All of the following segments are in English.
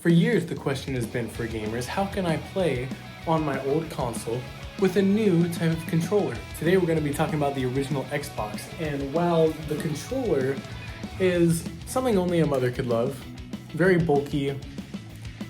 For years, the question has been for gamers, how can I play on my old console with a new type of controller? Today we're going to be talking about the original Xbox, and while the controller is something only a mother could love, very bulky,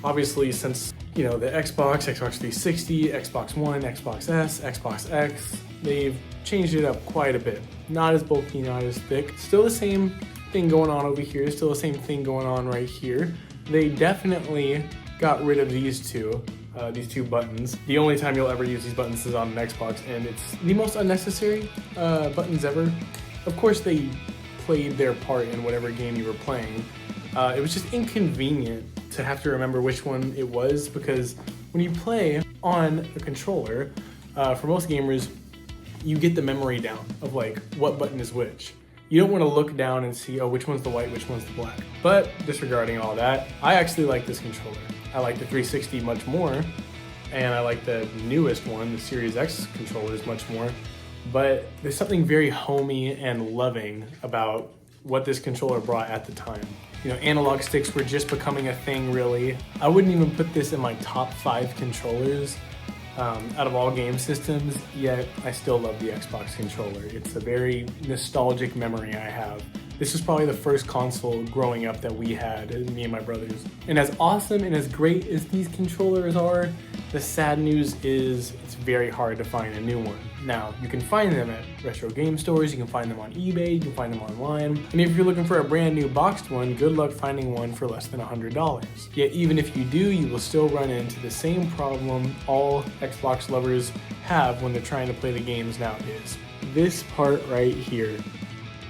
obviously since, the Xbox 360, Xbox One, Xbox S, Xbox X, they've changed it up quite a bit. Not as bulky, not as thick. Still the same thing going on over here, still the same thing going on right here. They definitely got rid of these two buttons. The only time you'll ever use these buttons is on an Xbox, and it's the most unnecessary buttons ever. Of course, they played their part in whatever game you were playing. It was just inconvenient to have to remember which one it was, because when you play on a controller, for most gamers, you get the memory down of like what button is which. You don't want to look down and see, oh, which one's the white, which one's the black. But disregarding all that, I actually like this controller. I like the 360 much more, and I like the newest one, the Series X controllers, much more. But there's something very homey and loving about what this controller brought at the time. Analog sticks were just becoming a thing, really. I wouldn't even put this in my top 5 controllers out of all game systems, yet I still love the Xbox controller. It's a very nostalgic memory I have. This was probably the first console growing up that we had, me and my brothers. And as awesome and as great as these controllers are, the sad news is it's very hard to find a new one. Now, you can find them at retro game stores, you can find them on eBay, you can find them online. And if you're looking for a brand new boxed one, good luck finding one for less than $100. Yet even if you do, you will still run into the same problem all Xbox lovers have when they're trying to play the games nowadays. This part right here.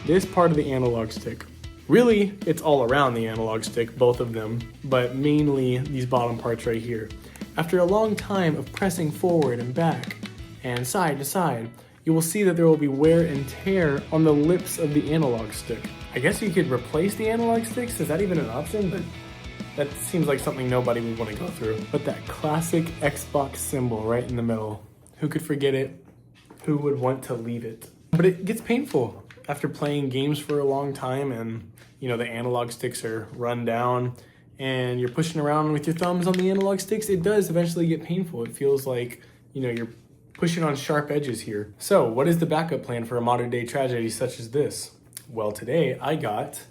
This part of the analog stick. Really, it's all around the analog stick, both of them, but mainly these bottom parts right here. After a long time of pressing forward and back and side to side, you will see that there will be wear and tear on the lips of the analog stick. I guess you could replace the analog sticks, is that even an option? But that seems like something nobody would want to go through. But that classic Xbox symbol right in the middle, who could forget it? Who would want to leave it? But it gets painful. After playing games for a long time and, the analog sticks are run down and you're pushing around with your thumbs on the analog sticks, it does eventually get painful. It feels like, you're pushing on sharp edges here. So what is the backup plan for a modern day tragedy such as this? Well, today I got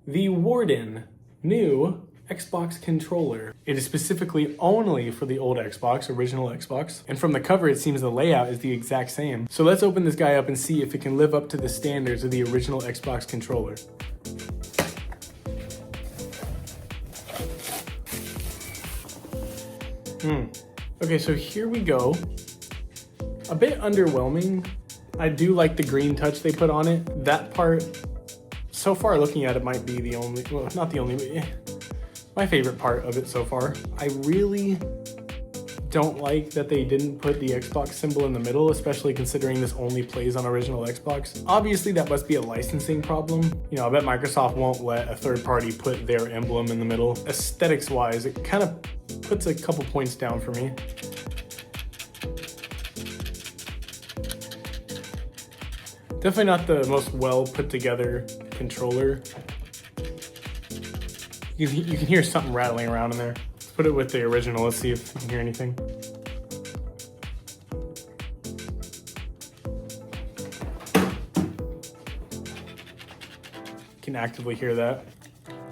the Warden new Xbox controller. It is specifically only for the old Xbox, original Xbox. And from the cover, it seems the layout is the exact same. So let's open this guy up and see if it can live up to the standards of the original Xbox controller. Okay, so here we go. A bit underwhelming. I do like the green touch they put on it. That part, so far looking at it, might be the only, well, not the only, but my favorite part of it so far. I really don't like that they didn't put the Xbox symbol in the middle, especially considering this only plays on original Xbox. Obviously, that must be a licensing problem. I bet Microsoft won't let a third party put their emblem in the middle. Aesthetics-wise, it kind of puts a couple points down for me. Definitely not the most well put together controller. You can hear something rattling around in there. Let's put it with the original. Let's see if you can hear anything. You can actively hear that.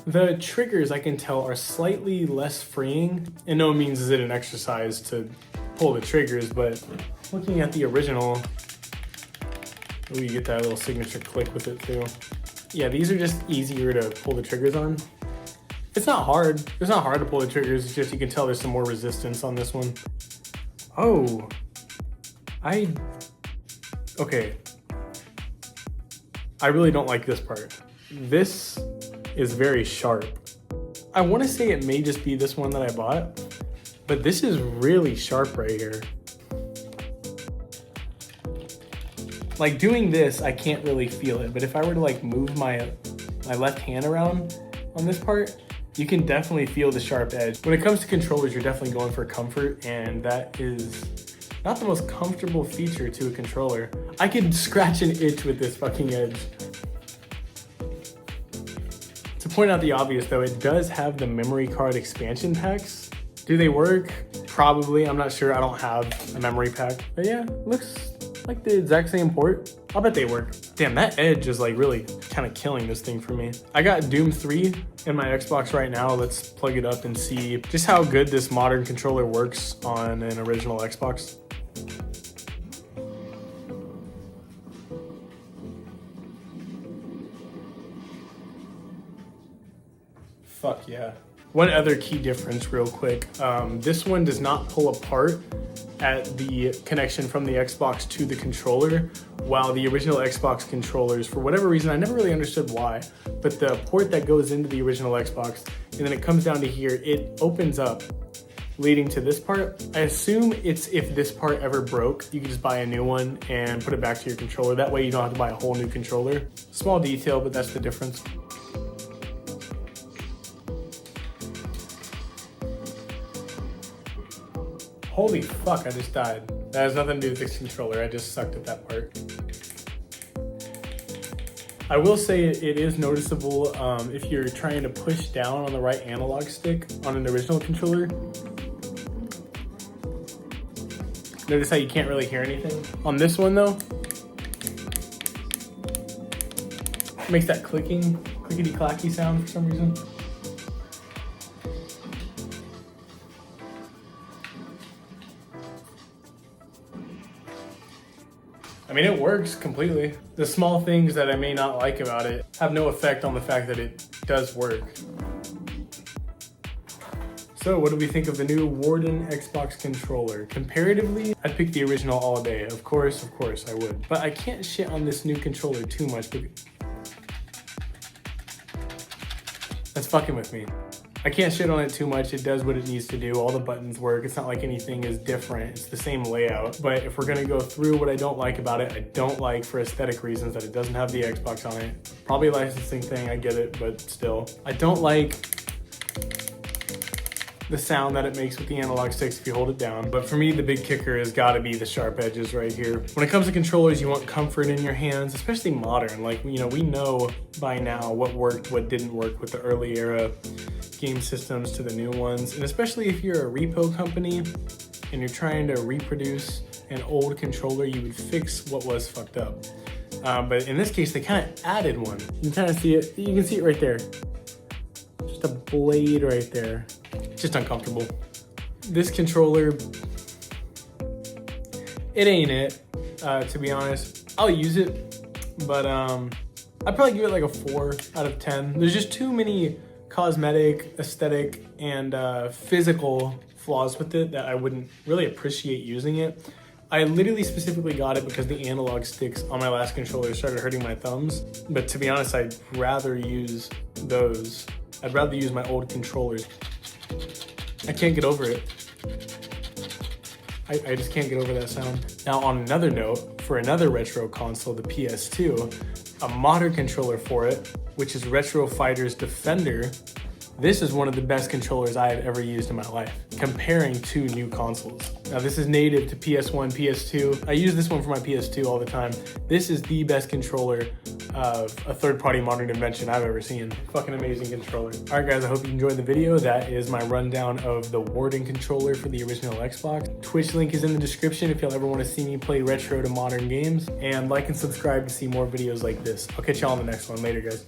The triggers, I can tell, are slightly less freeing. In no means is it an exercise to pull the triggers, but looking at the original, you get that little signature click with it too. Yeah, these are just easier to pull the triggers on. It's not hard. It's not hard to pull the triggers. It's just you can tell there's some more resistance on this one. Oh, okay. I really don't like this part. This is very sharp. I want to say it may just be this one that I bought, but this is really sharp right here. Like doing this, I can't really feel it, but if I were to like move my left hand around on this part, you can definitely feel the sharp edge. When it comes to controllers, you're definitely going for comfort, and that is not the most comfortable feature to a controller. I could scratch an itch with this fucking edge. To point out the obvious though, it does have the memory card expansion packs. Do they work? Probably, I'm not sure, I don't have a memory pack. But yeah, looks like the exact same port. I'll bet they work. Damn, that edge is like really kind of killing this thing for me. I got Doom 3 in my Xbox right now. Let's plug it up and see just how good this modern controller works on an original Xbox. Fuck yeah. One other key difference real quick. This one does not pull apart at the connection from the Xbox to the controller, while the original Xbox controllers, for whatever reason, I never really understood why, but the port that goes into the original Xbox and then it comes down to here, it opens up leading to this part. I assume it's if this part ever broke, you can just buy a new one and put it back to your controller. That way you don't have to buy a whole new controller. Small detail, but that's the difference. Holy fuck, I just died. That has nothing to do with this controller, I just sucked at that part. I will say it is noticeable if you're trying to push down on the right analog stick on an original controller. Notice how you can't really hear anything. On this one though, it makes that clickety-clacky sound for some reason. I mean, it works completely. The small things that I may not like about it have no effect on the fact that it does work. So what do we think of the new Warden Xbox controller? Comparatively, I'd pick the original all day. Of course I would. But I can't shit on this new controller too much. That's fucking with me. I can't shit on it too much. It does what it needs to do. All the buttons work. It's not like anything is different. It's the same layout. But if we're gonna go through what I don't like about it, I don't like for aesthetic reasons that it doesn't have the Xbox on it. Probably a licensing thing, I get it, but still. I don't like the sound that it makes with the analog sticks if you hold it down. But for me, the big kicker has gotta be the sharp edges right here. When it comes to controllers, you want comfort in your hands, especially modern. Like, you know, we know by now what worked, what didn't work with the early era game systems to the new ones. And especially if you're a repo company and you're trying to reproduce an old controller, you would fix what was fucked up. But in this case, they kind of added one. You can kind of see it, you can see it right there. Just a blade right there. Just uncomfortable. This controller, it ain't it, to be honest. I'll use it, but I'd probably give it like a 4 out of 10. There's just too many cosmetic, aesthetic, and physical flaws with it that I wouldn't really appreciate using it. I literally specifically got it because the analog sticks on my last controller started hurting my thumbs. But to be honest, I'd rather use those. I'd rather use my old controllers. I can't get over it. I just can't get over that sound. Now on another note, for another retro console, the PS2, a modern controller for it, which is Retro Fighters Defender. This is one of the best controllers I have ever used in my life, comparing two new consoles. Now this is native to PS1, PS2. I use this one for my PS2 all the time. This is the best controller of a third-party modern invention I've ever seen. Fucking amazing controller. All right guys, I hope you enjoyed the video. That is my rundown of the Warden controller for the original Xbox. Twitch link is in the description if y'all ever want to see me play retro to modern games. And like and subscribe to see more videos like this. I'll catch y'all on the next one. Later guys.